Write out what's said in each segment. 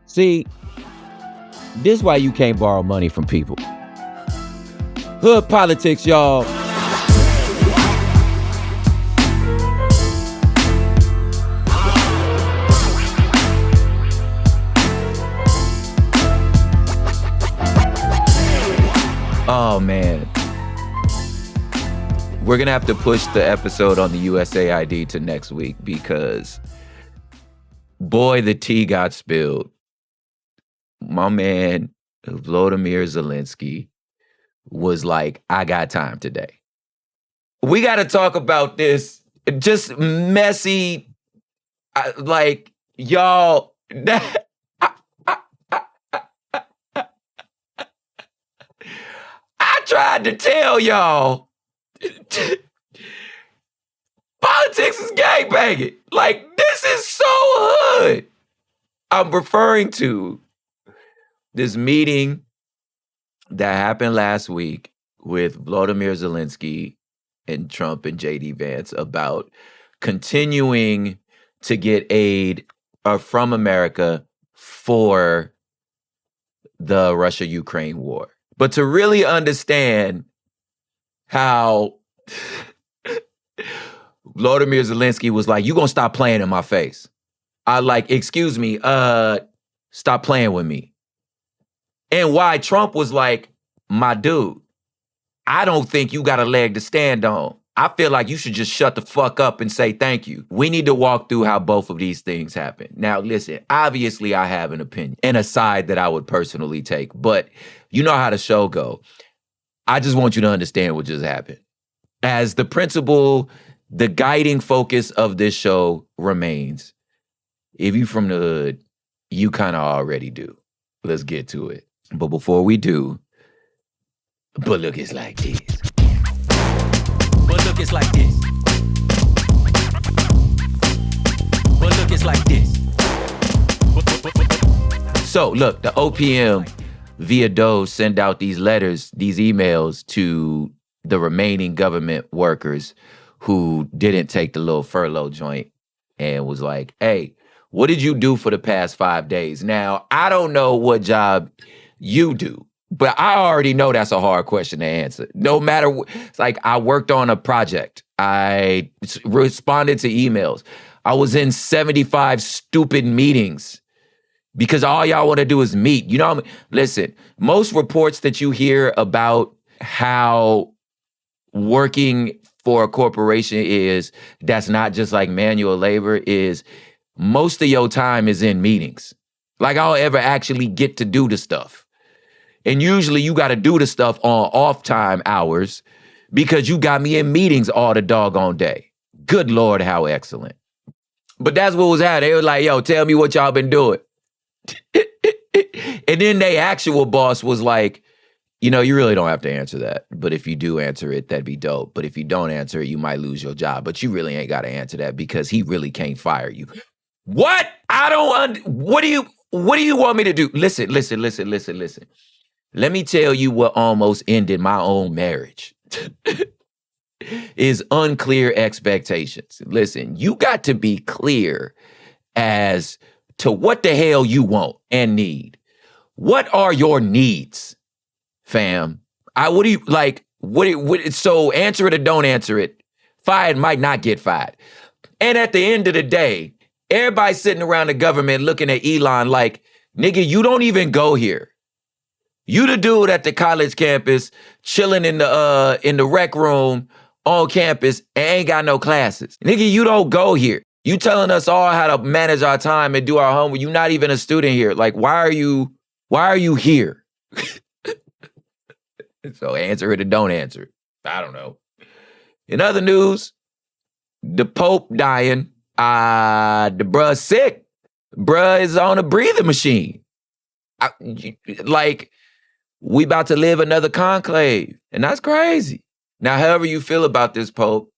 See, this is why you can't borrow money from people. Hood politics, y'all. Oh, man. We're going to have to push the episode on the USAID to next week because, boy, the tea got spilled. My man, Volodymyr Zelensky, was like, I got time today. We got to talk about this. Just messy, like, y'all. I tried to tell y'all. Politics is gangbanging. Like, this is so hood. I'm referring to this meeting that happened last week with Volodymyr Zelensky and Trump and J.D. Vance about continuing to get aid from America for the Russia-Ukraine war. But to really understand how Volodymyr Zelensky was like, you gonna stop playing in my face. I like, excuse me, stop playing with me. And why Trump was like, my dude, I don't think you got a leg to stand on. I feel like you should just shut the fuck up and say thank you. We need to walk through how both of these things happen. Now, listen, obviously I have an opinion and a side that I would personally take, but you know how the show go. I just want you to understand what just happened. As the principle, the guiding focus of this show remains, if you from the hood, you kind of already do. Let's get to it. But before we do, but look, it's like this. But look, it's like this. But look, it's like this. So look, the OPM via Doge send out these letters, these emails to the remaining government workers who didn't take the little furlough joint and was like, hey, what did you do for the past 5 days? Now, I don't know what job you do, but I already know that's a hard question to answer. No matter what, it's like I worked on a project. I responded to emails. I was in 75 stupid meetings because all y'all want to do is meet. You know what I mean? Listen, most reports that you hear about how working for a corporation is, that's not just like manual labor, is most of your time is in meetings. Like I'll ever actually get to do the stuff. And usually you got to do the stuff on off time hours because you got me in meetings all the doggone day. Good Lord, how excellent. But that's what was happening. They were like, yo, tell me what y'all been doing. And then they actual boss was like, you know, you really don't have to answer that. But if you do answer it, that'd be dope. But if you don't answer it, you might lose your job. But you really ain't got to answer that because he really can't fire you. What? What do you want me to do? Listen. Let me tell you what almost ended my own marriage. Is unclear expectations. Listen, you got to be clear as to what the hell you want and need. What are your needs, fam? What do you like? So answer it or don't answer it. Fired might not get fired. And at the end of the day, everybody's sitting around the government looking at Elon like, nigga, you don't even go here. You the dude at the college campus chilling in the rec room on campus and ain't got no classes. Nigga, you don't go here. You telling us all how to manage our time and do our homework. You're not even a student here. Like, why are you here? So answer it or don't answer it. I don't know. In other news, the Pope dying. The bruh's sick. Bruh is on a breathing machine. We about to live another conclave. And that's crazy. Now, however you feel about this Pope,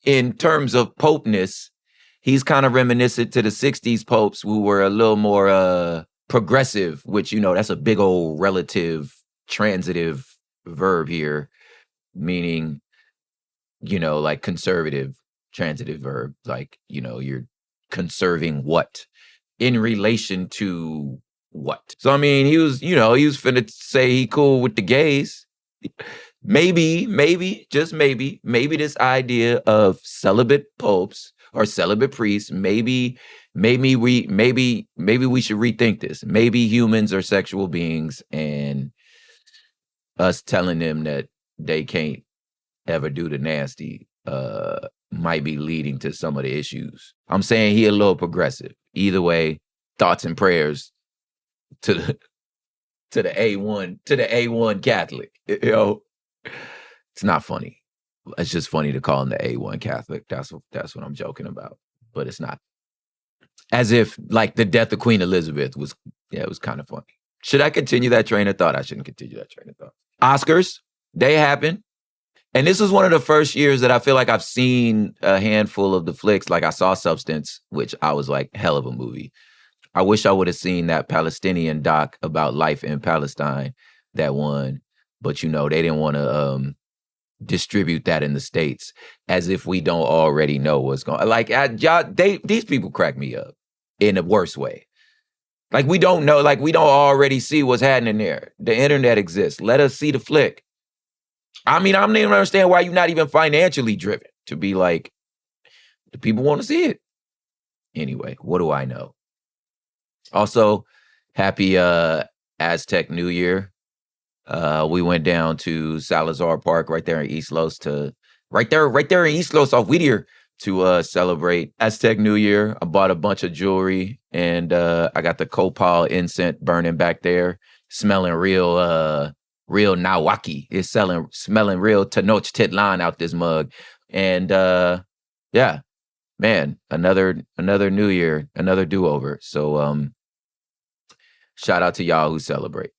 in terms of Popeness, he's kind of reminiscent to the 60s popes who were a little more progressive, which, you know, that's a big old relative transitive verb here, meaning, you know, like conservative transitive verb, like, you know, you're conserving what in relation to what? So, I mean, he was finna say he cool with the gays. Maybe, just maybe this idea of celibate popes or celibate priests, maybe we should rethink this. Maybe humans are sexual beings, and us telling them that they can't ever do the nasty might be leading to some of the issues. I'm saying he a little progressive. Either way, thoughts and prayers to the A1 Catholic. It's not funny. It's just funny to call him the A1 Catholic. That's what I'm joking about. But it's not. As if like the death of Queen Elizabeth was kind of funny. Should I continue that train of thought? I shouldn't continue that train of thought. Oscars, they happen. And this was one of the first years that I feel like I've seen a handful of the flicks. Like I saw Substance, which I was like, hell of a movie. I wish I would have seen that Palestinian doc about life in Palestine that won. But, they didn't want to distribute that in the States as if we don't already know what's going on. Like, these people crack me up in a worse way. Like, we don't know. Like, we don't already see what's happening there. The internet exists. Let us see the flick. I mean, I don't even understand why you're not even financially driven to be like, the people want to see it. Anyway, what do I know? Also, happy Aztec New Year. We went down to Salazar Park right there in East Los right there in East Los off Whittier to celebrate Aztec New Year. I bought a bunch of jewelry, and I got the copal incense burning back there, smelling real Nawaki. It's smelling real Tenochtitlan out this mug. And yeah, man, another New Year, another do-over. So shout out to y'all who celebrate.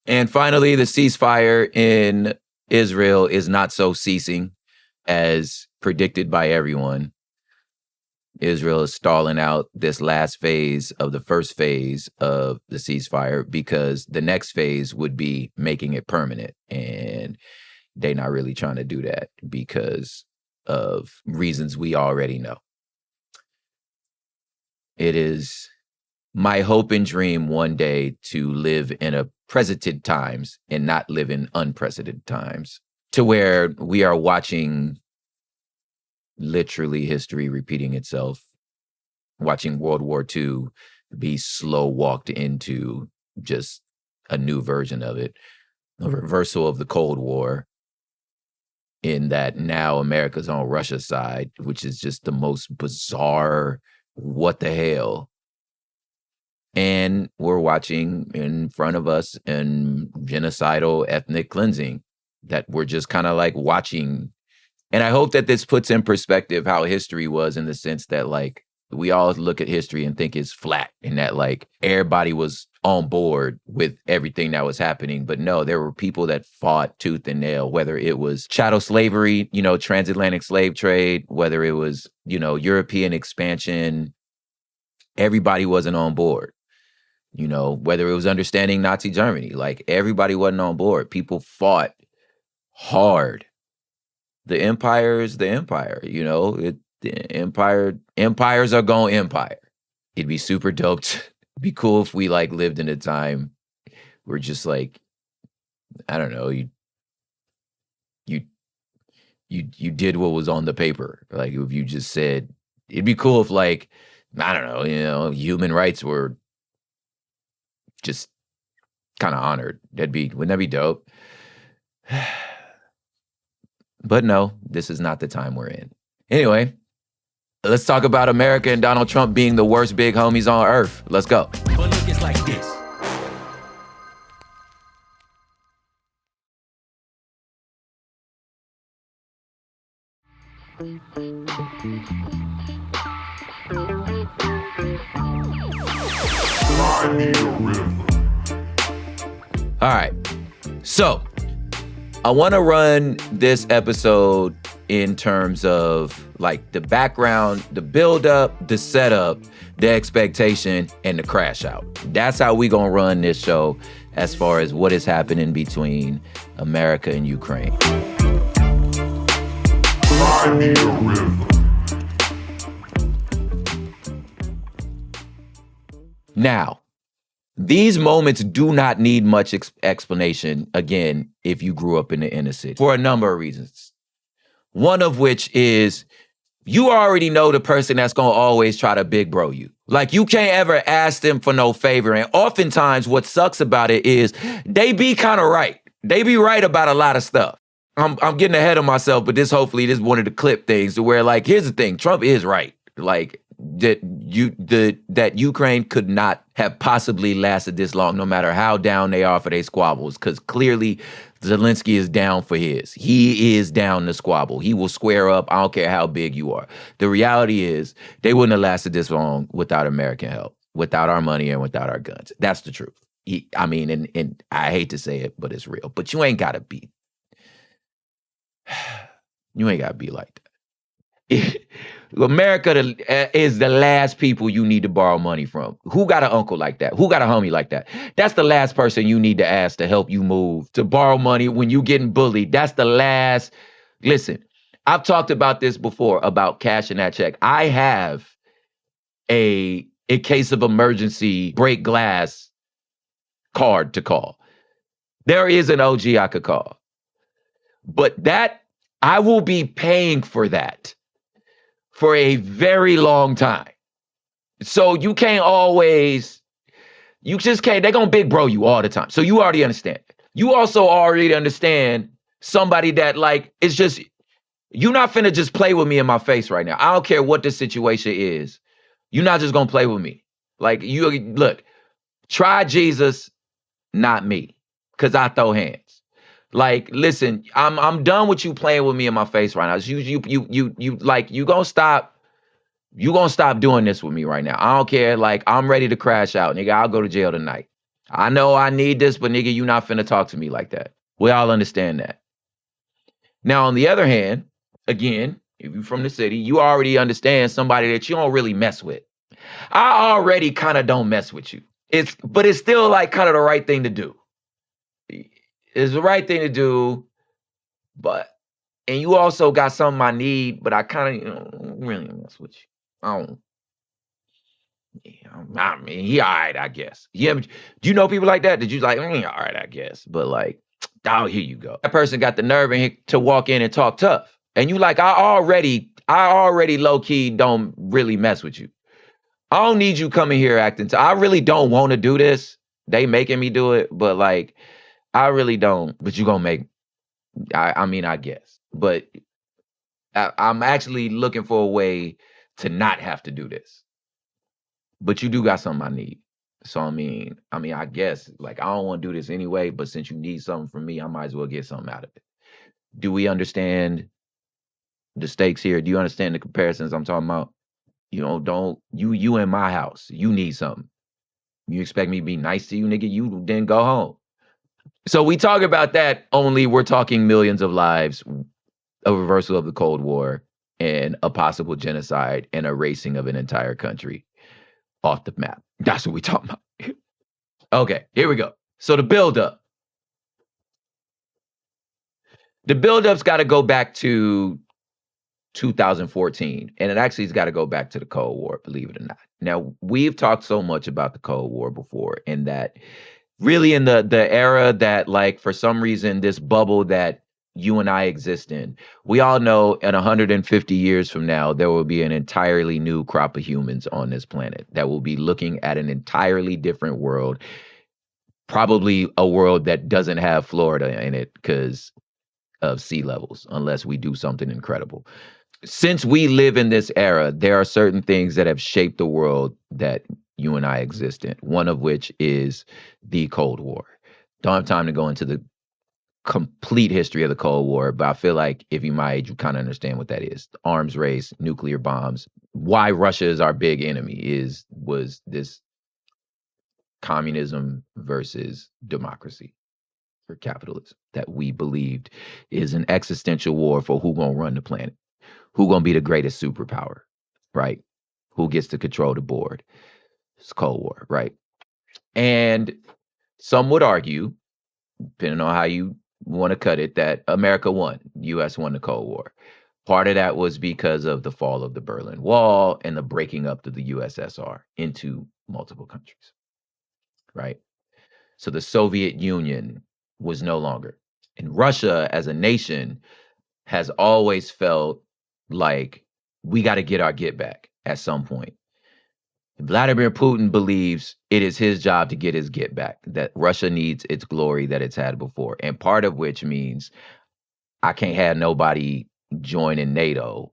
And finally, the ceasefire in Israel is not so ceasing as predicted by everyone. Israel is stalling out this last phase of the first phase of the ceasefire because the next phase would be making it permanent. And they're not really trying to do that because of reasons we already know. It is my hope and dream one day to live in a precedented times and not live in unprecedented times, to where we are watching literally history repeating itself, watching World War II be slow walked into just a new version of it, a reversal of the Cold War, in that now America's on Russia's side, which is just the most bizarre, what the hell. And we're watching in front of us in genocidal ethnic cleansing that we're just kind of like watching. And I hope that this puts in perspective how history was, in the sense that like we all look at history and think it's flat and that like everybody was on board with everything that was happening. But no, there were people that fought tooth and nail, whether it was chattel slavery, transatlantic slave trade, whether it was, European expansion, everybody wasn't on board. Whether it was understanding Nazi Germany, like everybody wasn't on board. People fought hard. The empire is the empire, empires are going empire. It'd be super dope. It'd be cool if we like lived in a time where just like, I don't know, you did what was on the paper. Like if you just said, it'd be cool if like, I don't know, human rights were just kind of honored. Wouldn't that be dope? But no, this is not the time we're in. Anyway, let's talk about America and Donald Trump being the worst big homies on earth. Let's go. But look, it's like this. All right. So I want to run this episode in terms of like the background, the build up, the setup, the expectation, and the crash out. That's how we gonna run this show as far as what is happening between America and Ukraine. Now, These moments do not need much explanation, again, if you grew up in the inner city, for a number of reasons. One of which is you already know the person that's going to always try to big bro you. Like, you can't ever ask them for no favor. And oftentimes what sucks about it is they be kind of right. They be right about a lot of stuff. I'm getting ahead of myself, but hopefully this is one of the clip things to where, like, here's the thing. Trump is right. Like, that Ukraine could not have possibly lasted this long, no matter how down they are for their squabbles, because clearly Zelensky is down for his. He is down to squabble. He will square up. I don't care how big you are. The reality is they wouldn't have lasted this long without American help, without our money, and without our guns. That's the truth. And I hate to say it, but it's real. But you ain't gotta be. You ain't gotta be like that. America is the last people you need to borrow money from. Who got an uncle like that? Who got a homie like that? That's the last person you need to ask to help you move, to borrow money when you getting bullied. That's the last. Listen, I've talked about this before, about cashing that check. I have a case of emergency break glass card to call. There is an OG I could call. But that, I will be paying for that for a very long time. So you can't always, you just can't, they're going to big bro you all the time. So you already understand. You also already understand somebody that, like, it's just, you're not finna just play with me in my face right now. I don't care what the situation is. You're not just going to play with me. Like, you, look, try Jesus, not me, because I throw hands. Like, listen, I'm done with you playing with me in my face right now. You gonna stop. You gonna stop doing this with me right now. I don't care. Like, I'm ready to crash out, nigga. I'll go to jail tonight. I know I need this, but nigga, you not finna talk to me like that. We all understand that. Now, on the other hand, again, if you're from the city, you already understand somebody that you don't really mess with. I already kind of don't mess with you. But it's still like kind of the right thing to do. It's the right thing to do, and you also got something I need, but I kind of, really mess with you. I don't. I mean, he all right, I guess. Yeah, do you know people like that? Did you like, all right, I guess. But like, oh, here you go. That person got the nerve to walk in and talk tough. And you like, I already low key don't really mess with you. I don't need you coming here acting I really don't want to do this. They making me do it, but like, I really don't, but you gonna make, I guess. But I'm actually looking for a way to not have to do this. But you do got something I need. So I guess, like, I don't want to do this anyway, but since you need something from me, I might as well get something out of it. Do we understand the stakes here? Do you understand the comparisons I'm talking about? You in my house. You need something. You expect me to be nice to you, nigga? You then go home. So we talk about that only we're talking millions of lives, a reversal of the Cold War, and a possible genocide and erasing of an entire country off the map. That's what we talking about. Okay, here we go. So the buildup. The buildup's got to go back to 2014, and it actually has got to go back to the Cold War, believe it or not. Now, we've talked so much about the Cold War before, and that really in the era that, like, for some reason, this bubble that you and I exist in, we all know in 150 years from now, there will be an entirely new crop of humans on this planet that will be looking at an entirely different world, probably a world that doesn't have Florida in it because of sea levels, unless we do something incredible. Since we live in this era, there are certain things that have shaped the world that you and I exist in, one of which is the Cold War. Don't have time to go into the complete history of the Cold War, but I feel like if you're my age, you kind of understand what that is. The arms race, nuclear bombs. Why Russia is our big enemy was this communism versus democracy or capitalism that we believed is an existential war for who gonna run the planet, who gonna be the greatest superpower, right? Who gets to control the board. It's Cold War, right? And some would argue, depending on how you want to cut it, that America won. U.S. won the Cold War. Part of that was because of the fall of the Berlin Wall and the breaking up of the USSR into multiple countries. right? So the Soviet Union was no longer. And Russia as a nation has always felt like we got to get our get back at some point. Vladimir Putin believes it is his job to get his get back, that Russia needs its glory that it's had before. And part of which means I can't have nobody joining NATO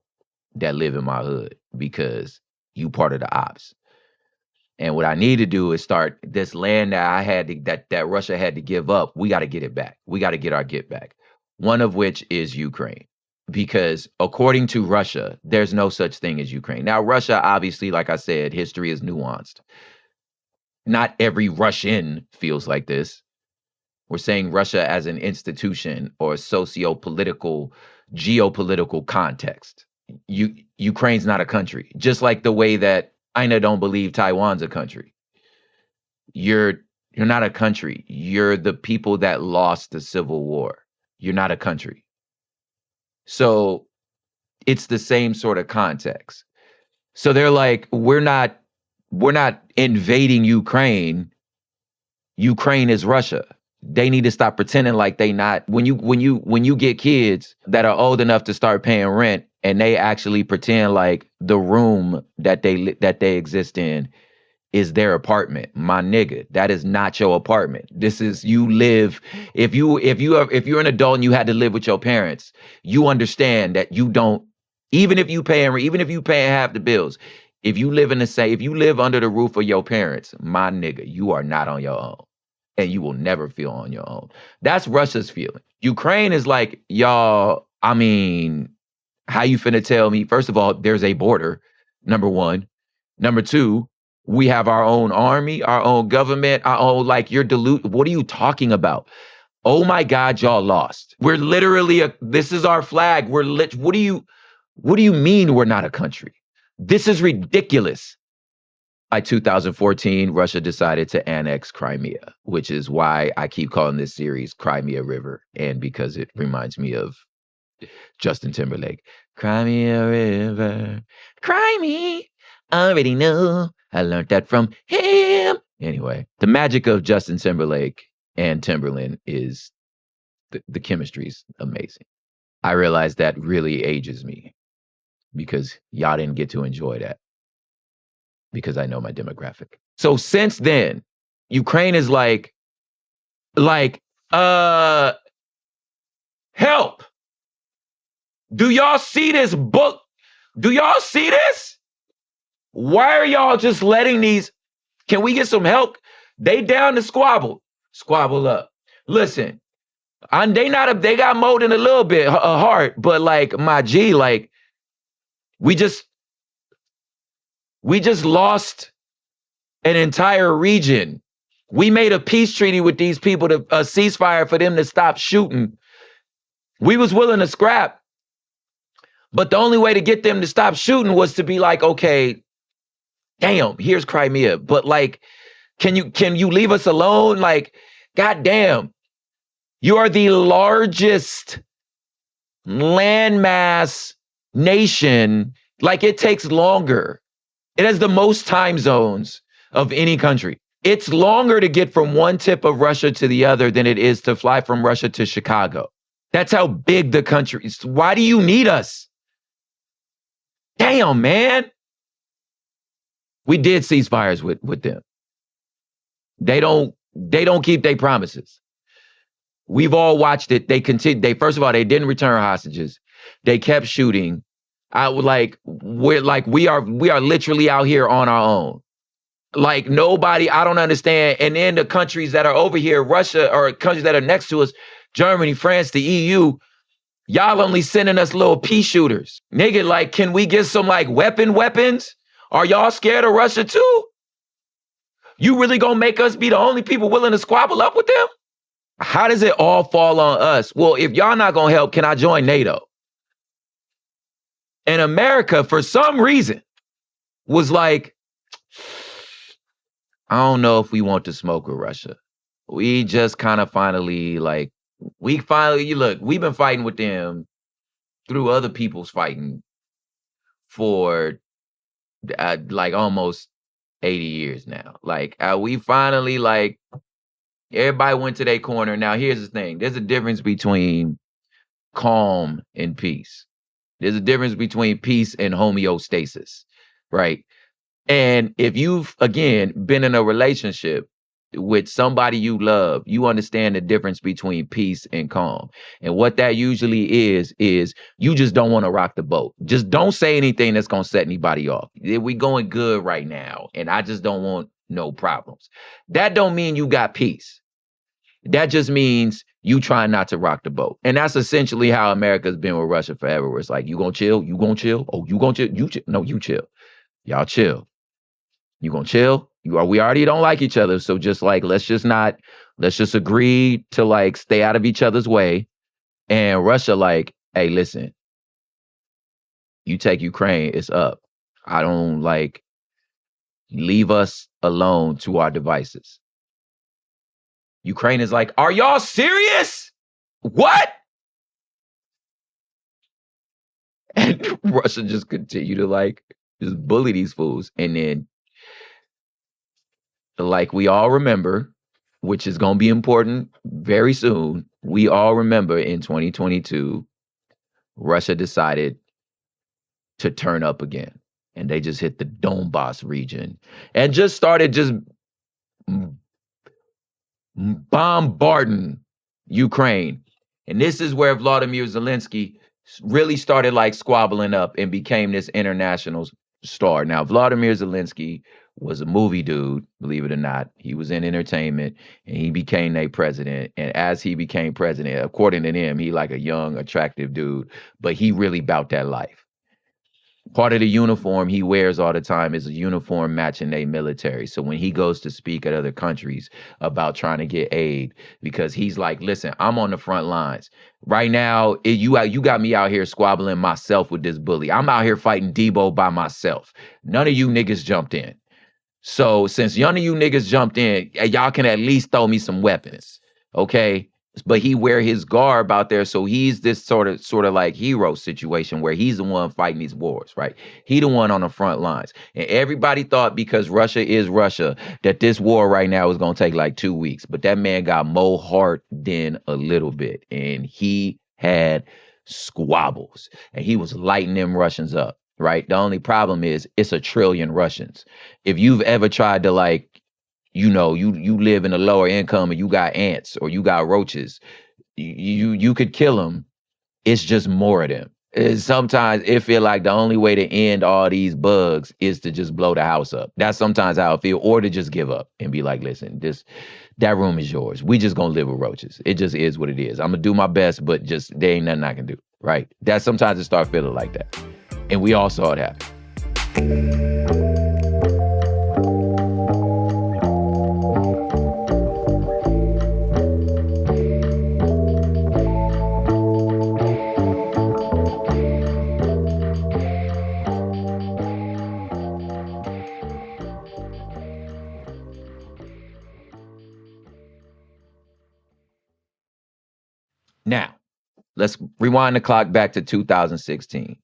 that live in my hood because you part of the ops. And what I need to do is start this land that I had to, that Russia had to give up. We got to get it back. We got to get our get back. One of which is Ukraine. Because according to Russia, there's no such thing as Ukraine. Now, Russia, obviously, like I said, history is nuanced. Not every Russian feels like this. We're saying Russia as an institution or socio-political, geopolitical context. Ukraine's not a country, just like the way that China don't believe Taiwan's a country. You're not a country. You're the people that lost the Civil War. You're not a country. So it's the same sort of context. So they're like, we're not invading Ukraine. Ukraine is Russia. They need to stop pretending like they not. When you get kids that are old enough to start paying rent and they actually pretend like the room that they exist in is their apartment, my nigga, that is not your apartment. This is, you live. If you're an adult and you had to live with your parents, you understand that you don't. Even if you paying half the bills, if you live under the roof of your parents, my nigga, you are not on your own. And you will never feel on your own. That's Russia's feeling. Ukraine is like, y'all, I mean, how you finna tell me? First of all, there's a border, number one. Number two, we have our own army, our own government, our own, like, you're what are you talking about? Oh my God, y'all lost. We're literally, this is our flag. What do you mean we're not a country? This is ridiculous. By 2014, Russia decided to annex Crimea, which is why I keep calling this series Crimea River, and because it reminds me of Justin Timberlake. Crimea River, Crimea, already know. I learned that from him. Anyway, the magic of Justin Timberlake and Timberland is the chemistry's amazing. I realize that really ages me because y'all didn't get to enjoy that, because I know my demographic. So since then, Ukraine is like, help. Do y'all see this book? Do y'all see this? Why are y'all just letting these? Can we get some help? They down to squabble up. Listen, they got more than a little bit a heart, but like, my G, like, we just lost an entire region. We made a peace treaty with these people, to a ceasefire for them to stop shooting. We was willing to scrap, but the only way to get them to stop shooting was to be like, okay, damn, here's Crimea, but like, can you leave us alone? Like, goddamn, you are the largest landmass nation. Like, it takes longer. It has the most time zones of any country. It's longer to get from one tip of Russia to the other than it is to fly from Russia to Chicago. That's how big the country is. Why do you need us? Damn, man. We did ceasefires with them. They don't keep their promises. We've all watched it. First of all, they didn't return hostages. They kept shooting. We are literally out here on our own. Like, nobody, I don't understand. And then the countries that are over here, Russia, or countries that are next to us, Germany, France, the EU, y'all only sending us little pea shooters. Nigga, like, can we get some like weapons? Are y'all scared of Russia too? You really gonna make us be the only people willing to squabble up with them? How does it all fall on us? Well, if y'all not gonna help, can I join NATO? And America, for some reason, was like, I don't know if we want to smoke with Russia. We just kind of finally, like, we've been fighting with them through other people's fighting for like almost 80 years now. Like, we finally, like, everybody went to their corner. Now, here's the thing. There's a difference between calm and peace. There's a difference between peace and homeostasis, right? And if you've, again, been in a relationship with somebody you love, you understand the difference between peace and calm. And what that usually is you just don't want to rock the boat. Just don't say anything that's going to set anybody off. We going good right now, and I just don't want no problems. That don't mean you got peace. That just means you trying not to rock the boat. And that's essentially how America's been with Russia forever, where it's like, you gonna chill? You gonna chill? Oh, you gonna chill? You chill? No, you chill. Y'all chill. You gonna chill? We already don't like each other. So just like, let's just agree to like stay out of each other's way. And Russia like, hey, listen, you take Ukraine, it's up. I don't like, leave us alone to our devices. Ukraine is like, are y'all serious? What? And Russia just continue to like just bully these fools. And then, like we all remember, which is going to be important very soon, we all remember in 2022, Russia decided to turn up again. And they just hit the Donbass region and just started just bombarding Ukraine. And this is where Vladimir Zelensky really started like squabbling up and became this international star. Now, Vladimir Zelensky was a movie dude, believe it or not. He was in entertainment and he became a president. And as he became president, according to them, he like a young, attractive dude, but he really about that life. Part of the uniform he wears all the time is a uniform matching their military. So when he goes to speak at other countries about trying to get aid, because he's like, listen, I'm on the front lines. Right now, you got me out here squabbling myself with this bully. I'm out here fighting Debo by myself. None of you niggas jumped in. So since none of you niggas jumped in, y'all can at least throw me some weapons, okay? But he wear his garb out there, so he's this sort of like hero situation where he's the one fighting these wars, right? He the one on the front lines. And everybody thought because Russia is Russia that this war right now is going to take like 2 weeks. But that man got more heart than a little bit. And he had squabbles. And he was lighting them Russians up, right? The only problem is it's 1 trillion Russians. If you've ever tried to like, you know, you live in a lower income and you got ants or you got roaches, you could kill them. It's just more of them. Sometimes it feel like the only way to end all these bugs is to just blow the house up. That's sometimes how I feel, or to just give up and be like, listen, that room is yours. We just gonna live with roaches. It just is what it is. I'm gonna do my best, but just there ain't nothing I can do, right? That sometimes it start feeling like that. And we all saw it happen. Now, let's rewind the clock back to 2016,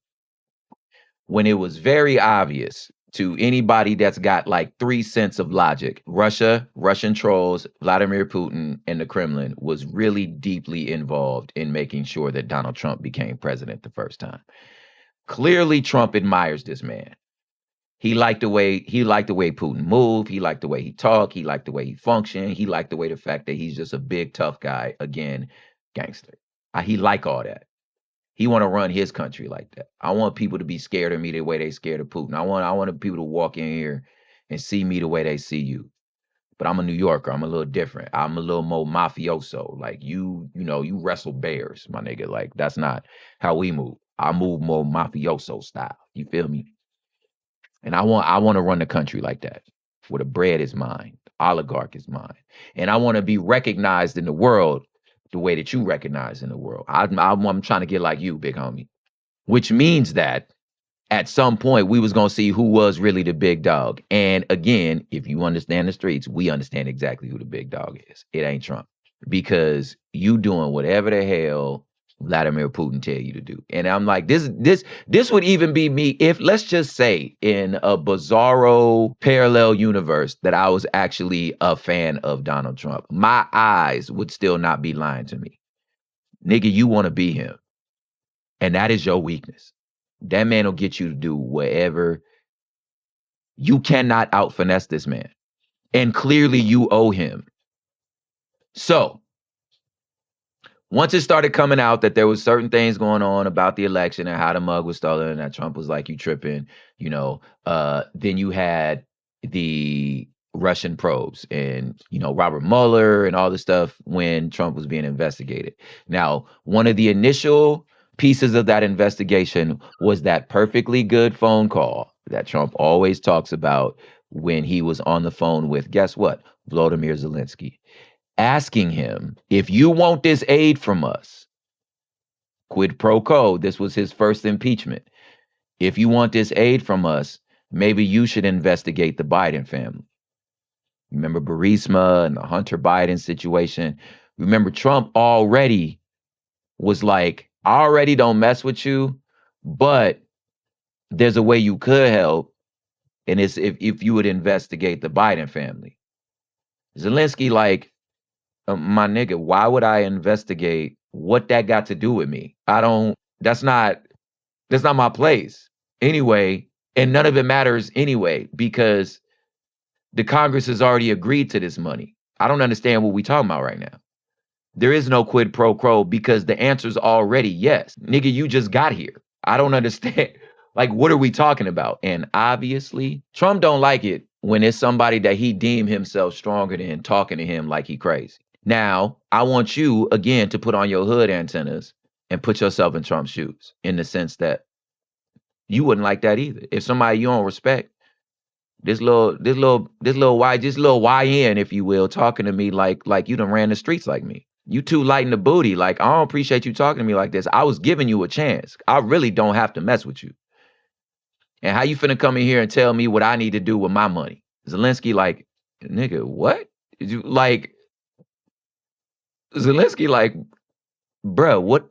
when it was very obvious to anybody that's got like 3 cents of logic, Russia, Russian trolls, Vladimir Putin, and the Kremlin was really deeply involved in making sure that Donald Trump became president the first time. Clearly, Trump admires this man. He liked the way Putin moved. He liked the way he talked. He liked the way he functioned. He liked the fact that he's just a big, tough guy. Again, gangster. He like all that. He want to run his country like that. I want people to be scared of me the way they scared of Putin. I want people to walk in here and see me the way they see you. But I'm a New Yorker. I'm a little different. I'm a little more mafioso. Like you wrestle bears, my nigga. Like that's not how we move. I move more mafioso style. You feel me? And I want to run the country like that, where the bread is mine, the oligarch is mine, and I want to be recognized in the world the way that you recognize in the world. I'm trying to get like you, big homie. Which means that at some point we was gonna see who was really the big dog. And again, if you understand the streets, we understand exactly who the big dog is. It ain't Trump, because you doing whatever the hell Vladimir Putin tell you to do. And I'm like, this would even be me if, let's just say, in a bizarro parallel universe that I was actually a fan of Donald Trump. My eyes would still not be lying to me. Nigga, you want to be him. And that is your weakness. That man will get you to do whatever. You cannot out finesse this man. And clearly you owe him. So, once it started coming out that there was certain things going on about the election and how the mug was stolen and that Trump was like, you tripping, then you had the Russian probes and, Robert Mueller and all this stuff when Trump was being investigated. Now, one of the initial pieces of that investigation was that perfectly good phone call that Trump always talks about when he was on the phone with, guess what? Volodymyr Zelensky. Asking him, if you want this aid from us, quid pro quo, this was his first impeachment. If you want this aid from us, maybe you should investigate the Biden family. Remember Burisma and the Hunter Biden situation? Remember Trump already was like, I already don't mess with you, but there's a way you could help, and it's if you would investigate the Biden family. Zelensky like, my nigga, why would I investigate what that got to do with me? That's not my place anyway. And none of it matters anyway, because the Congress has already agreed to this money. I don't understand what we talking about right now. There is no quid pro quo because the answer's already yes. Nigga, you just got here. I don't understand. Like, what are we talking about? And obviously, Trump don't like it when it's somebody that he deemed himself stronger than talking to him like he crazy. Now, I want you, again, to put on your hood antennas and put yourself in Trump's shoes, in the sense that you wouldn't like that either. If somebody you don't respect, this little YN, if you will, talking to me like you done ran the streets like me. You too light in the booty. Like, I don't appreciate you talking to me like this. I was giving you a chance. I really don't have to mess with you. And how you finna come in here and tell me what I need to do with my money? Zelensky like, nigga, what? Zelensky like, bruh,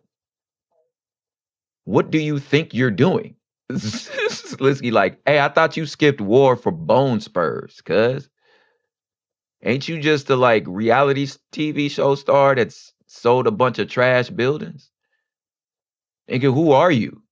what do you think you're doing? Zelensky like, hey, I thought you skipped war for bone spurs, cuz. Ain't you just a reality TV show star that's sold a bunch of trash buildings? Nigga, who are you?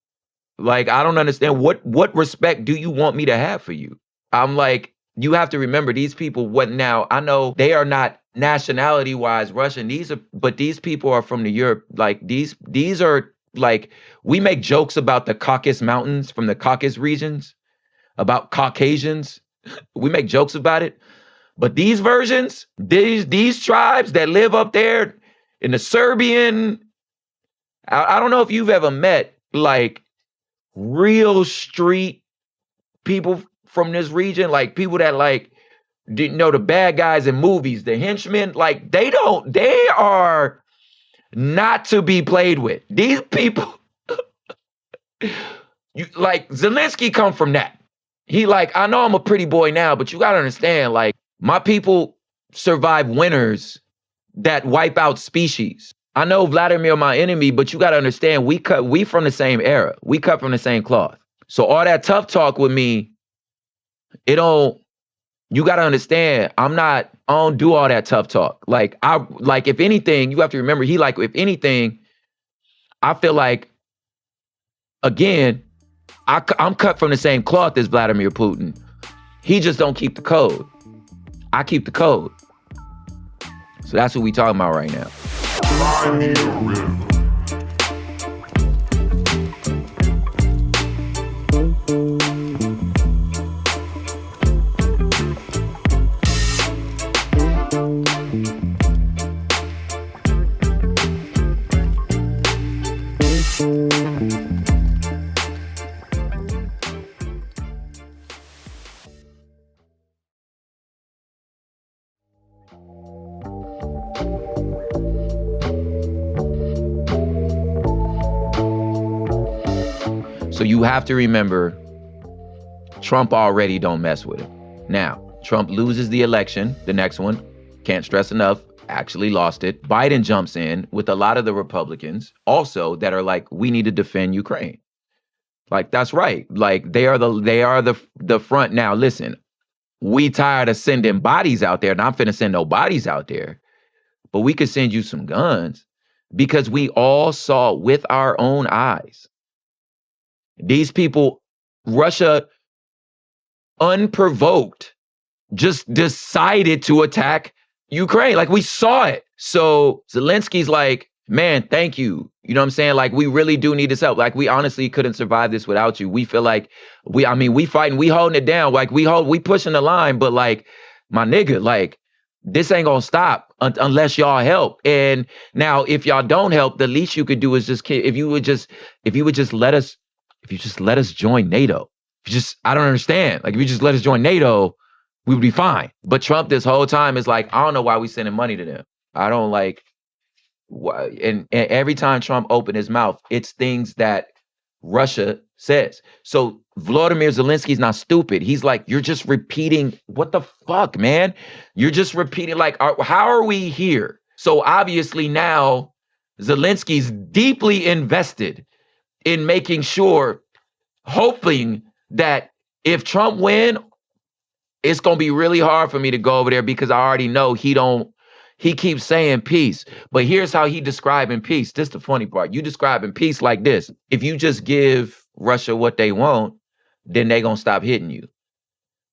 Like, I don't understand. What respect do you want me to have for you? I'm like, you have to remember these people, I know they are not nationality wise Russian. But these people are from the Europe. Like these are we make jokes about the Caucasus Mountains from the Caucasus regions, about Caucasians. We make jokes about it. But these versions, these tribes that live up there in the Serbian, I don't know if you've ever met real street people from this region, people that didn't know the bad guys in movies, the henchmen, they are not to be played with. These people, Zelensky come from that. He I know I'm a pretty boy now, but you gotta understand, my people survive winters that wipe out species. I know Vladimir my enemy, but you gotta understand, we from the same era. We cut from the same cloth. So all that tough talk with me, you gotta understand, I don't do all that tough talk. If anything, you have to remember, if anything, I feel again, I'm cut from the same cloth as Vladimir Putin. He just don't keep the code. I keep the code. So that's what we talking about right now. So you have to remember, Trump already don't mess with him. Now, Trump loses the election, the next one, can't stress enough, actually lost it. Biden jumps in with a lot of the Republicans also that are like, we need to defend Ukraine. Like, that's right. Like, they are the front. Now, listen, we tired of sending bodies out there. Not finna send no bodies out there, but we could send you some guns because we all saw with our own eyes. These people, Russia, unprovoked, just decided to attack Ukraine. Like, we saw it. So Zelensky's like, man, thank you. You know what I'm saying? Like, we really do need this help. Like, we honestly couldn't survive this without you. We feel like we fighting, we holding it down. Like, we pushing the line, but like, my nigga, like, this ain't gonna stop unless y'all help. And now, if y'all don't help, the least you could do is just, if you would just let us join NATO. I don't understand. Like, if you just let us join NATO, we would be fine. But Trump this whole time is like, I don't know why we sending money to them. I don't like why. And every time Trump opened his mouth, it's things that Russia says. So Volodymyr Zelensky's not stupid. He's like, you're just repeating. What the fuck, man? You're just repeating. Like, how are we here? So obviously now Zelensky's deeply invested in making sure, hoping that if Trump win, it's going to be really hard for me to go over there because I already know he keeps saying peace. But here's how he describing peace. This is the funny part. You describing peace like this. If you just give Russia what they want, then they going to stop hitting you.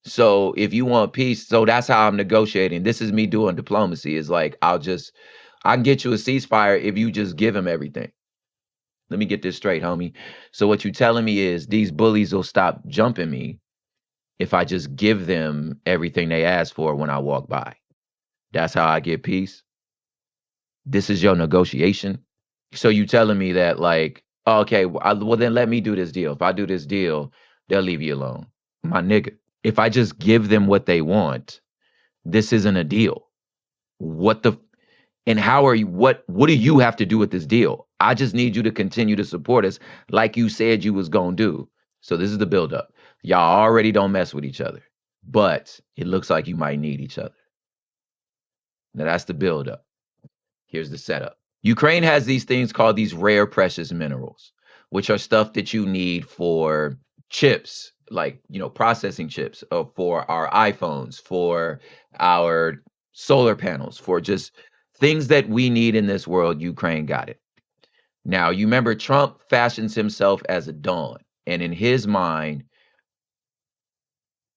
So if you want peace, so that's how I'm negotiating. This is me doing diplomacy. Is like, I can get you a ceasefire if you just give him everything. Let me get this straight, homie. So what you telling me is these bullies will stop jumping me if I just give them everything they ask for when I walk by. That's how I get peace. This is your negotiation. So you telling me that, like, okay, well then let me do this deal. If I do this deal, they'll leave you alone. My nigga, if I just give them what they want, this isn't a deal. And how are you, what do you have to do with this deal? I just need you to continue to support us like you said you was gonna do. So this is the buildup. Y'all already don't mess with each other, but it looks like you might need each other. Now that's the buildup. Here's the setup. Ukraine has these things called these rare precious minerals, which are stuff that you need for chips, like, processing chips, for our iPhones, for our solar panels, for just things that we need in this world. Ukraine got it. Now, you remember Trump fashions himself as a Don, and in his mind,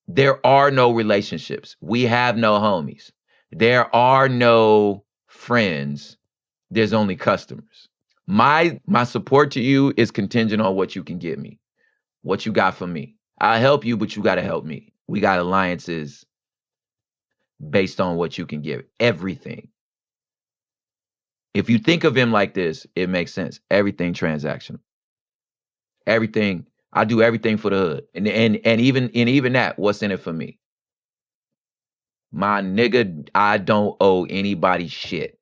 there are no relationships. We have no homies. There are no friends. There's only customers. My support to you is contingent on what you can give me, what you got for me. I'll help you, but you got to help me. We got alliances based on what you can give. Everything. If you think of him like this, it makes sense. Everything transactional. Everything. I do everything for the hood. And even that, what's in it for me? My nigga, I don't owe anybody shit.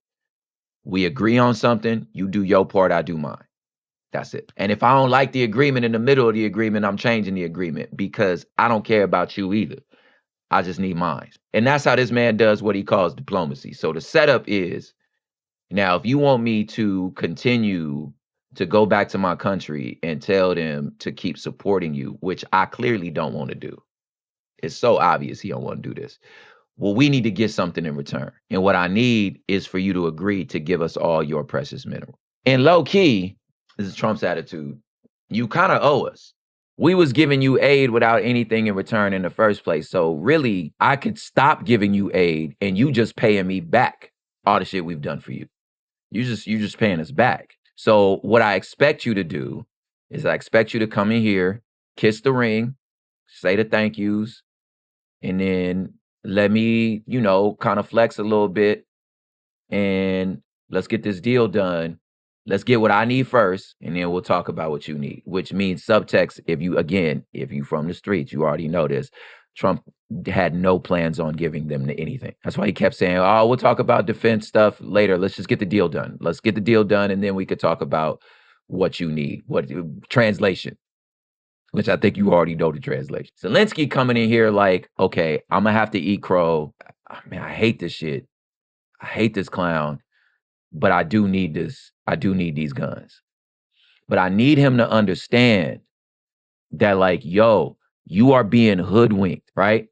We agree on something, you do your part, I do mine. That's it. And if I don't like the agreement in the middle of the agreement, I'm changing the agreement because I don't care about you either. I just need mine. And that's how this man does what he calls diplomacy. So the setup is, now, if you want me to continue to go back to my country and tell them to keep supporting you, which I clearly don't want to do. It's so obvious he don't want to do this. Well, we need to get something in return. And what I need is for you to agree to give us all your precious mineral. And low key, this is Trump's attitude. You kind of owe us. We was giving you aid without anything in return in the first place. So really, I could stop giving you aid and you just paying me back all the shit we've done for you. You just paying us back. So what I expect you to do is I expect you to come in here, kiss the ring, say the thank yous, and then let me, kind of flex a little bit, and let's get this deal done. Let's get what I need first, and then we'll talk about what you need, which means subtext. If you from the streets, you already know this. Trump had no plans on giving them anything. That's why he kept saying, oh, we'll talk about defense stuff later. Let's just get the deal done. Let's get the deal done, and then we could talk about what you need. What translation, which I think you already know the translation. Zelensky coming in here like, okay, I'm going to have to eat crow. Man, I hate this shit. I hate this clown, but I do need this. I do need these guns. But I need him to understand that, like, yo, you are being hoodwinked, right?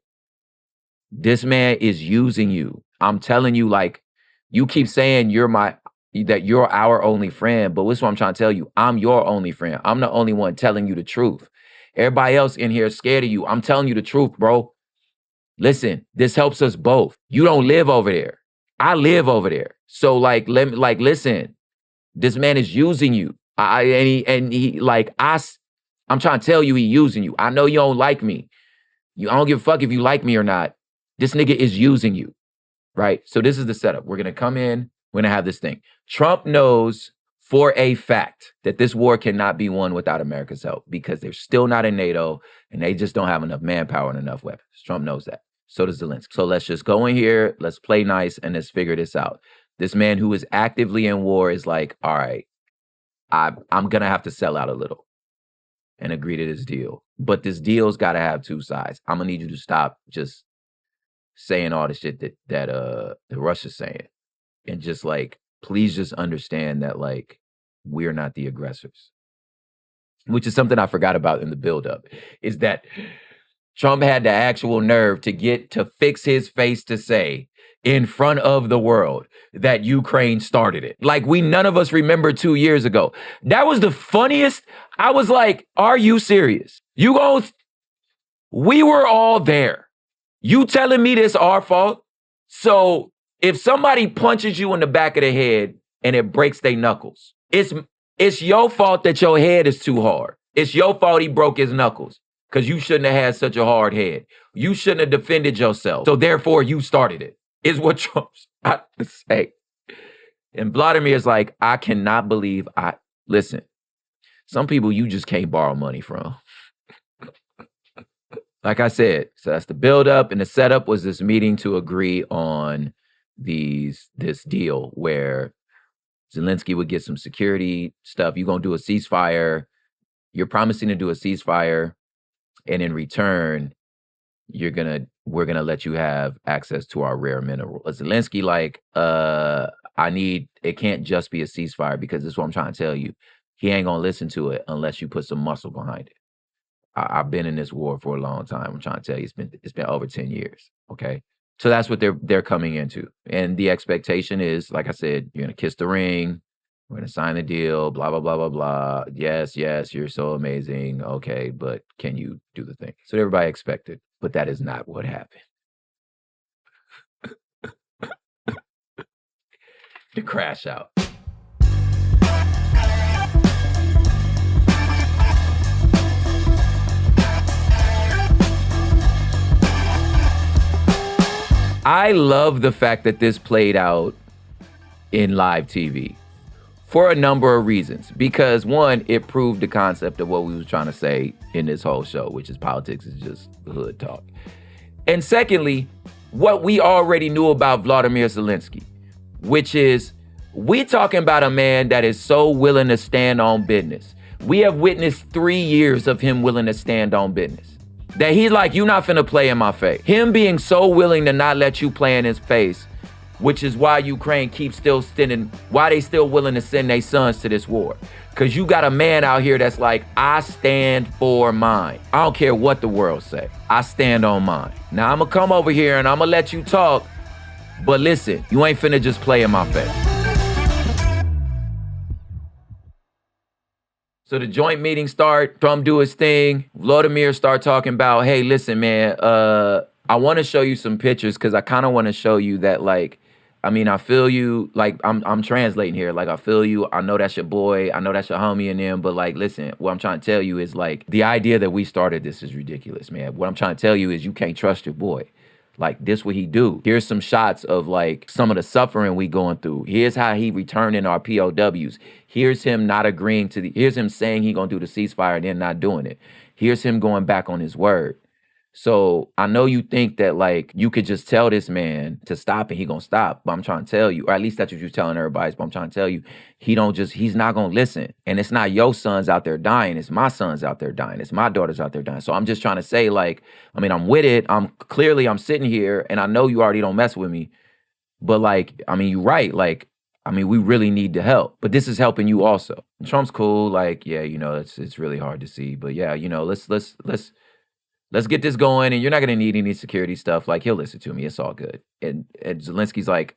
This man is using you. I'm telling you, like, you keep saying that you're our only friend, but this is what I'm trying to tell you. I'm your only friend. I'm the only one telling you the truth. Everybody else in here is scared of you. I'm telling you the truth, bro. Listen, this helps us both. You don't live over there. I live over there. So like, listen, this man is using you. I'm trying to tell you, he using you. I know you don't like me. I don't give a fuck if you like me or not. This nigga is using you, right? So this is the setup. We're going to come in. We're going to have this thing. Trump knows for a fact that this war cannot be won without America's help because they're still not in NATO and they just don't have enough manpower and enough weapons. Trump knows that. So does Zelensky. So let's just go in here. Let's play nice and let's figure this out. This man who is actively in war is like, all right, I'm going to have to sell out a little and agree to this deal. But this deal's got to have two sides. I'm going to need you to stop just saying all the shit that Russia's saying. And just like, please just understand that, like, we're not the aggressors. Which is something I forgot about in the buildup, is that Trump had the actual nerve to fix his face to say in front of the world that Ukraine started it. Like, none of us remember 2 years ago. That was the funniest. I was like, are you serious? We were all there. You telling me this our fault? So if somebody punches you in the back of the head and it breaks their knuckles, it's your fault that your head is too hard. It's your fault he broke his knuckles because you shouldn't have had such a hard head. You shouldn't have defended yourself. So therefore, you started it, is what Trump's got to say. And Vladimir is like, I cannot believe listen, some people you just can't borrow money from. Like I said, so that's the buildup, and the setup was this meeting to agree on this deal where Zelensky would get some security stuff. You're going to do a ceasefire. You're promising to do a ceasefire. And in return, we're going to let you have access to our rare mineral. Zelensky, like, it can't just be a ceasefire because this is what I'm trying to tell you. He ain't going to listen to it unless you put some muscle behind it. I've been in this war for a long time. I'm trying to tell you, it's been over 10 years. Okay. So that's what they're coming into. And the expectation is, like I said, you're going to kiss the ring. We're going to sign the deal, blah, blah, blah, blah, blah. Yes, you're so amazing. Okay, but can you do the thing? So everybody expected, but that is not what happened. The crash out. I love the fact that this played out in live TV for a number of reasons. Because one, it proved the concept of what we was trying to say in this whole show, which is politics is just hood talk. And secondly, what we already knew about Vladimir Zelensky, which is we talking about a man that is so willing to stand on business. We have witnessed 3 years of him willing to stand on business. That he's like, you not finna play in my face. Him being so willing to not let you play in his face, which is why Ukraine keeps still standing, why they still willing to send their sons to this war. Because you got a man out here that's like, I stand for mine. I don't care what the world say. I stand on mine. Now I'm gonna come over here and I'm gonna let you talk, but listen, you ain't finna just play in my face. So the joint meeting start, Trump do his thing. Vladimir start talking about, hey, listen, man, I want to show you some pictures because I kind of want to show you that, like, I mean, I feel you, like, I'm translating here. Like, I feel you. I know that's your boy. I know that's your homie and them. But, like, listen, what I'm trying to tell you is, like, the idea that we started this is ridiculous, man. What I'm trying to tell you is you can't trust your boy. Like, this what he do. Here's some shots of, like, some of the suffering we going through. Here's how he returning our POWs. Here's him not agreeing here's him saying he gonna do the ceasefire and then not doing it. Here's him going back on his word. So I know you think that, like, you could just tell this man to stop and he gonna stop. But I'm trying to tell you, or at least that's what you're telling everybody, but I'm trying to tell you, he's not gonna listen. And it's not your sons out there dying, it's my sons out there dying. It's my daughters out there dying. So I'm just trying to say, like, I mean, I'm with it. I'm sitting here and I know you already don't mess with me, But like, I mean, you're right. Like, I mean, we really need the help, but this is helping you also. Trump's cool. Like, yeah, you know, it's really hard to see, but yeah, you know, let's get this going, and you're not gonna need any security stuff. Like, he'll listen to me. It's all good. And Zelensky's like,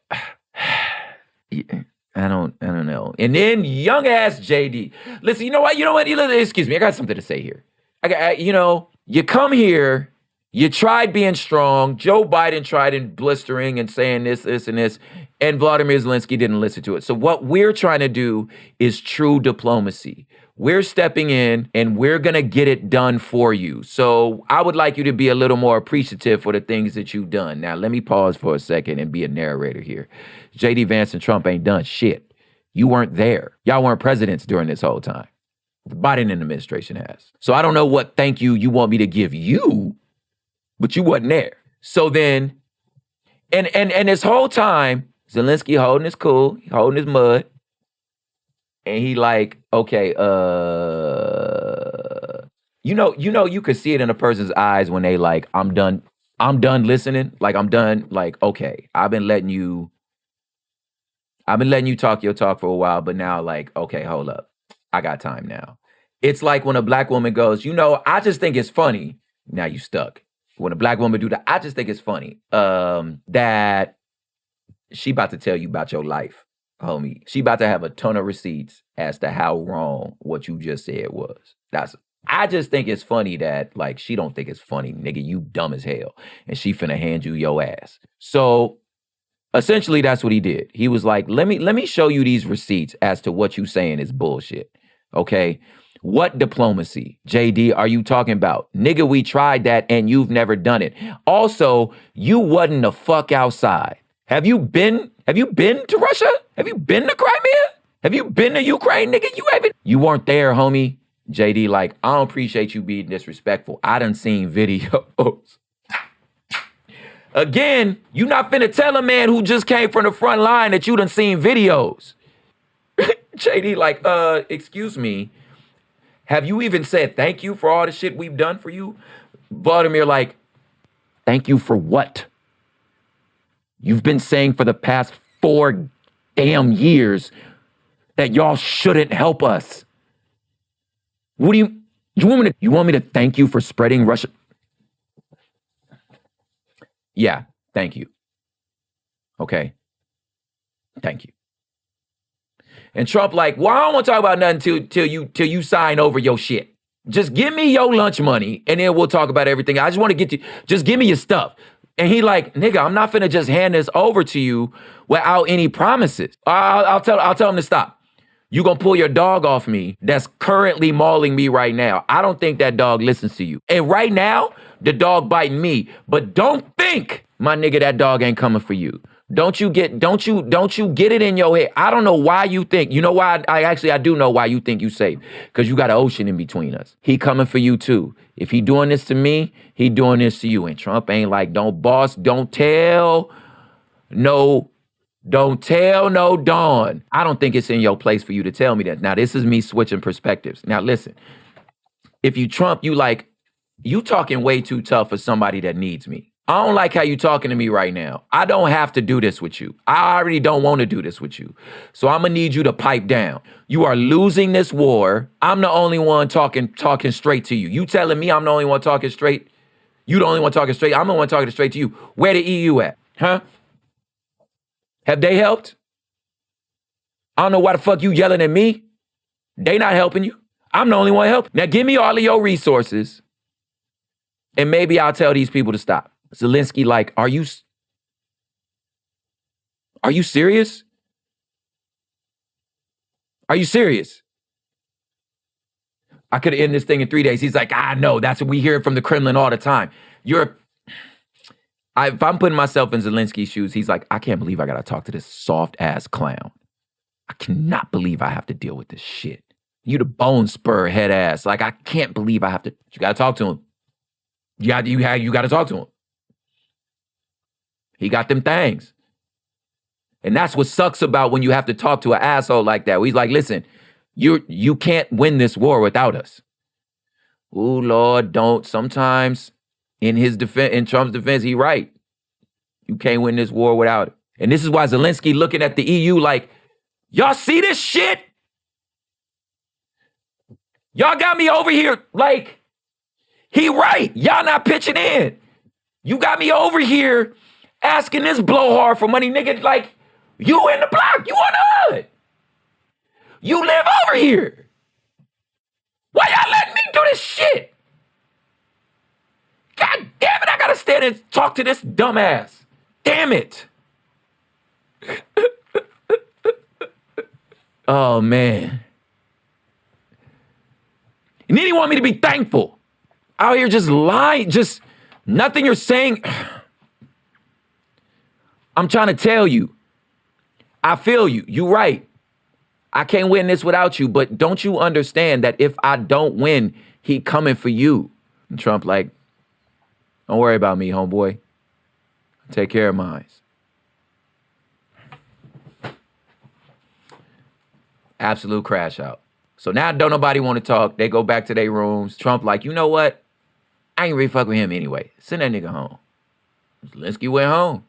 yeah, I don't know. And then young ass JD. Listen, you know what? Excuse me. I got something to say here. You know, you come here. You tried being strong. Joe Biden tried in blistering and saying this, and this, and Vladimir Zelensky didn't listen to it. So what we're trying to do is true diplomacy. We're stepping in and we're going to get it done for you. So I would like you to be a little more appreciative for the things that you've done. Now, let me pause for a second and be a narrator here. J.D. Vance and Trump ain't done shit. You weren't there. Y'all weren't presidents during this whole time. The Biden administration has. So I don't know what thank you want me to give you, but you wasn't there. So then, and this whole time, Zelensky holding his cool, holding his mud, and he like, okay, you could see it in a person's eyes when they like, I'm done listening, like I'm done, like, okay, I've been letting you talk your talk for a while, but now like, okay, hold up, I got time now. It's like when a black woman goes, I just think it's funny. Now you stuck. When a black woman do that, I just think it's funny that she about to tell you about your life, homie. She about to have a ton of receipts as to how wrong what you just said was. I just think it's funny that, like, she don't think it's funny, nigga. You dumb as hell. And she finna hand you your ass. So essentially that's what he did. He was like, let me show you these receipts as to what you saying is bullshit. Okay? What diplomacy, JD, are you talking about? Nigga, we tried that and you've never done it. Also, you wasn't the fuck outside. Have you been to Russia? Have you been to Crimea? Have you been to Ukraine, nigga? You weren't there, homie. JD, like, I don't appreciate you being disrespectful. I done seen videos. Again, you not finna tell a man who just came from the front line that you done seen videos. JD, like, excuse me. Have you even said thank you for all the shit we've done for you? Vladimir, like, thank you for what? You've been saying for the past 4 damn years that y'all shouldn't help us. What do you want me to thank you for spreading Russia? Yeah, thank you. Okay. Thank you. And Trump like, well, I don't want to talk about nothing till you sign over your shit. Just give me your lunch money and then we'll talk about everything. I just want to just give me your stuff. And he like, nigga, I'm not finna just hand this over to you without any promises. I'll tell him to stop. You gonna pull your dog off me that's currently mauling me right now. I don't think that dog listens to you. And right now, the dog biting me. But don't think, my nigga, that dog ain't coming for you. Don't you get it in your head. I don't know why you think. You know why? I do know why you think you safe. Because you got an ocean in between us. He coming for you too. If he doing this to me, he doing this to you. And Trump ain't like, don't tell no Dawn. I don't think it's in your place for you to tell me that. Now, this is me switching perspectives. Now, listen. If you Trump, you talking way too tough for somebody that needs me. I don't like how you talking to me right now. I don't have to do this with you. I already don't want to do this with you. So I'm going to need you to pipe down. You are losing this war. I'm the only one talking straight to you. You telling me I'm the only one talking straight? You the only one talking straight? I'm the one talking straight to you. Where the EU at? Huh? Have they helped? I don't know why the fuck you yelling at me. They not helping you. I'm the only one helping. Now give me all of your resources and maybe I'll tell these people to stop. Zelensky, like, are you serious? Are you serious? I could end this thing in 3 days. He's like, I know. That's what we hear from the Kremlin all the time. If I'm putting myself in Zelensky's shoes, he's like, I can't believe I got to talk to this soft ass clown. I cannot believe I have to deal with this shit. You the bone spur head ass. Like, I can't believe I have to. You got to talk to him. You got to talk to him. He got them things. And that's what sucks about when you have to talk to an asshole like that. He's like, listen, you can't win this war without us. Ooh, Lord, don't. Sometimes in Trump's defense, he right. You can't win this war without it. And this is why Zelensky looking at the EU like, y'all see this shit? Y'all got me over here like, he right. Y'all not pitching in. You got me over here asking this blowhard for money, nigga. Like, you in the block. You on the hood. You live over here. Why y'all letting me do this shit? God damn it, I gotta stand and talk to this dumbass. Damn it. Oh, man. And then he want me to be thankful. Out here just lying, just nothing you're saying. I'm trying to tell you. I feel you. You right. I can't win this without you, but don't you understand that if I don't win, he coming for you? And Trump like, don't worry about me, homeboy. Take care of mine. Absolute crash out. So now don't nobody want to talk. They go back to their rooms. Trump like, you know what? I ain't really fuck with him anyway. Send that nigga home. Zelensky went home.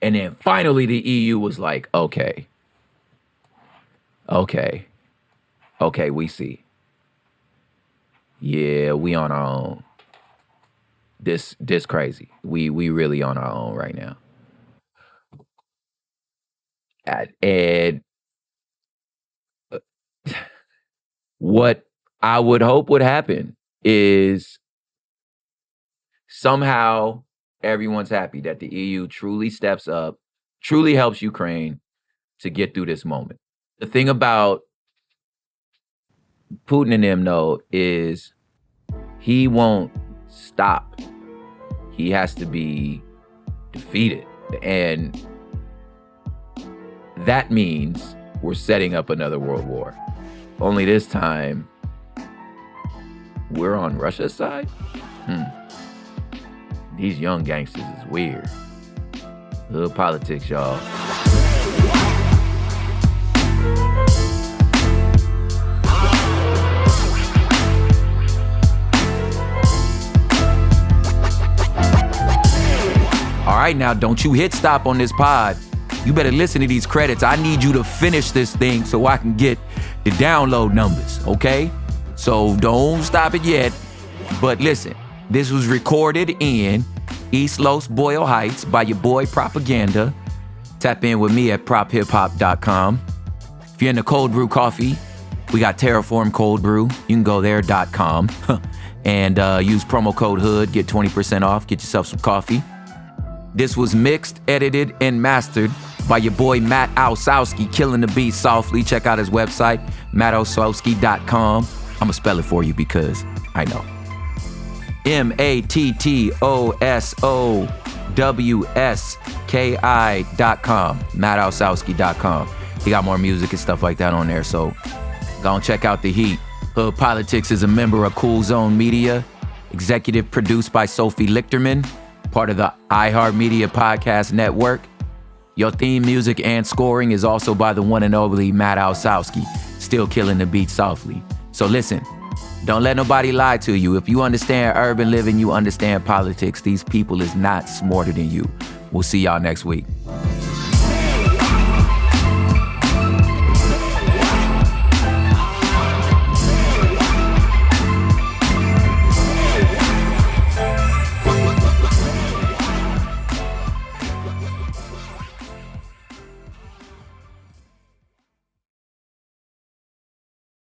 And then finally the EU was like, okay, we see. Yeah, we on our own. This crazy. We really on our own right now. And what I would hope would happen is somehow everyone's happy that the EU truly steps up, truly helps Ukraine to get through this moment. The thing about Putin and them, though, is he won't stop. He has to be defeated. And that means we're setting up another world war. Only this time, we're on Russia's side? These young gangsters is weird. Hood politics, y'all. All right, now don't you hit stop on this pod. You better listen to these credits. I need you to finish this thing so I can get the download numbers, okay? So don't stop it yet. But listen, this was recorded in East Los Boyle Heights by your boy Propaganda. Tap in with me at prophiphop.com. If you're into cold brew coffee, we got Terraform Cold Brew. You can go there.com and use promo code HOOD, get 20% off, get yourself some coffee. This was mixed, edited, and mastered by your boy Matt Osowski, killing the beat softly. Check out his website, mattossowski.com. I'm going to spell it for you because I know. MattoSowski.com. mattossowski.com. He got more music and stuff like that on there, so go and check out the heat. Hood Politics is a member of Cool Zone Media, executive produced by Sophie Lichterman, part of the iHeartMedia Podcast Network. Your theme music and scoring is also by the one and only Matt Osowski, still killing the beat softly. So listen, don't let nobody lie to you. If you understand urban living, you understand politics. These people is not smarter than you. We'll see y'all next week.